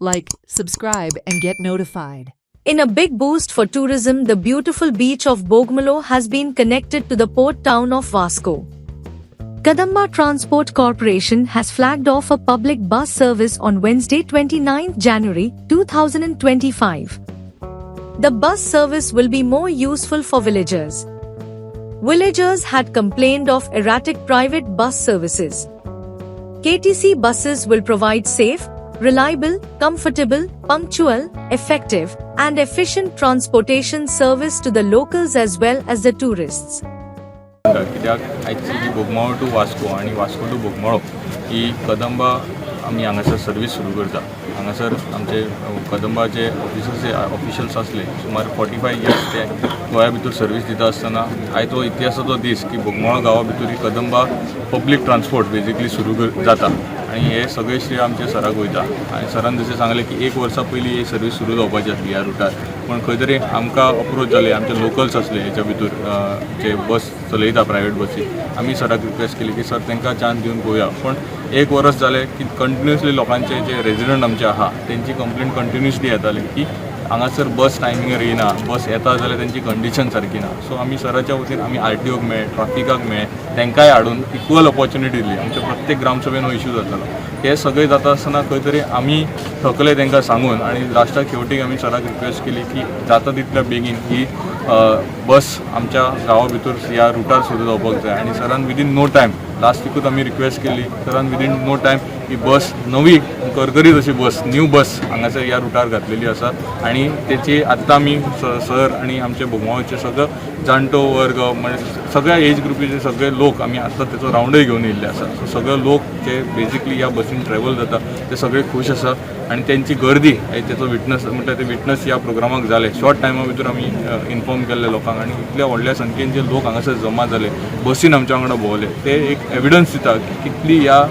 like, subscribe, and get notified. In a big boost for tourism, the beautiful beach of Bogmalo has been connected to the port town of Vasco. Kadamba Transport Corporation has flagged off a public bus service on Wednesday 29 January 2025. The bus service will be more useful for villagers. Villagers had complained of erratic private bus services. KTC buses will provide safe, reliable, comfortable, punctual, effective, and efficient transportation service to the locals as well as the tourists. कित्याक आयची जी Bogmalo to Vasco आनी Vasco to Bogmalo ही कदंबा आमी हांगासर service सुरू करता. हांगासर आमचे कदंबाचे officials आसले सुमार 45 इयर्स ते गोंया भितर सर्वीस दिता आसतना आयज तो इतिहासाचो दीस की बोगमाळो गांवा भितर ही कदंबा पब्लीक ट्रान्सपोर्ट बेजिकली सुरू जाता आनी हे सगळे श्रेय आमच्या सराक वयता. आनी सरान जशें सांगलें की 1 वर्सा पयलीं ही सर्वीस सुरू जावपाची आसली ह्या रुटार, पण खंय तरी आमकां अप्रोच जाले आमचे लोकल्स आसले हेच्या भितर जे बस चलयता प्रायवेट बसी. आमी सराक रिक्वेस्ट केली की सर तांकां चान्स दिवन पळोवया, पण 1 वर्स जालें की कंटिन्युअसली लोकांचे जे रेजिडंट आमचे आहा तेंची कंप्लेंट कंटिन्युअसली येताली की हांगासर बस टायमिंगार येना, बस येता जाल्यार तेंची कंडिशन सारकी ना. सो आमी सराच्या वतीन आमी RTOक मेळ्ळे, ट्राफिकाक मेळ्ळे, तांकांय हाडून इक्वल ऑपॉर्च्युनिटी दिली. आमच्या प्रत्येक ग्रामसभेन हो इश्यू जातालो. हे सगळे जाता आसतना खंय तरी आमी थकले तांकां सांगून आनी लास्टाक शेवटीक आमी सराक रिक्वेस्ट केली की जाता तितल्या बेगीन ही बस आमच्या गांवा भितर ह्या रुटार सुरू जावपाक जाय. आनी सरान विदीन नो टायम लास्ट वीकूच आमी रिक्वेस्ट केली, सरान विदीन नो टायम ही बस नवी करकरीत अशी बस न्यू बस हांगासर ह्या रुटार घातलेली आसा. आनी तेची आत्तां आमी सर आनी आमचे बोगमाळोचे सगळो जाणटो वर्ग म्हणजे सगळ्या एज ग्रुपीचे सगळे लोक आमी आत्तां तेचो रावंडय घेवन येयल्ले आसा. सो सगळे लोक जे बेजिकली ह्या बसीन ट्रॅवल जाता ते सगळे खूश आसा आनी तेंची गर्दी तेचो विटनस म्हणटा ते विटनस ह्या प्रोग्रामाक जाले. शॉर्ट टायमा भितर आमी इन्फॉर्म केल्ले लोकांक आनी इतल्या व्हडल्या संख्येन जे लोक हांगासर जमा जाले बसीन आमच्या वांगडा भोंवले ते एक एविडन्स दिता की कितली ह्या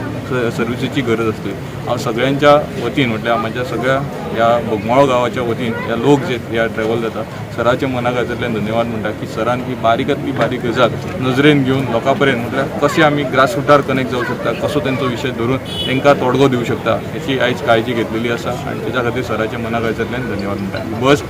सर्विसीची गरज आसली. हांव सगळ्यांच्या वतीन म्हटल्यार म्हाज्या सगळ्या ह्या बोगमाळो गांवाच्या वतीन ह्या लोक जे ह्या ट्रॅवल जाता सराच्या मनाखातीरल्यान धन्यवाद म्हणटा की सरान ही बारीकांतली बारीक गजाल नजरेन घेवन लोकां पर्यंत म्हटल्यार कशें आमी ग्रास रुटार कनेक्ट जावंक शकता, कसो तेंचो विशय धरून तांकां तोडगो दिवंक शकता हेची आयज काळजी घेतलेली आसा आनी तेच्या खातीर सराच्या मनाखातीरल्यान धन्यवाद म्हणटा. बस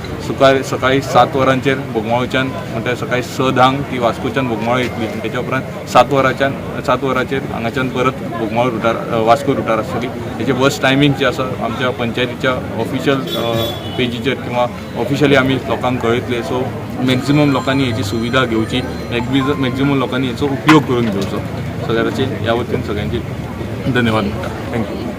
सकाळी 7 वरांचेर बोगमाळोच्यान म्हणल्यार सकाळी 6:10 ती वास्कोच्यान बोगमाळो येतली आनी तेच्या उपरांत 7 वरांचेर हांगाच्यान परत बोगमाळो रुटार वास्को रुटार आसतली. हेचे बस टायमींग जे आसा आमच्या पंचायतीच्या ऑफिशियल पेजीचेर किंवा ऑफिशियली आमी लोकांक कळयतले. सो मॅक्झिमम लोकांनी हेची सुविधा घेवची, मॅक्झिमम लोकांनी हेचो उपयोग करून घेवचो. सगळ्याचे ह्या वतीन सगळ्यांचे धन्यवाद म्हणटा. थँक्यू.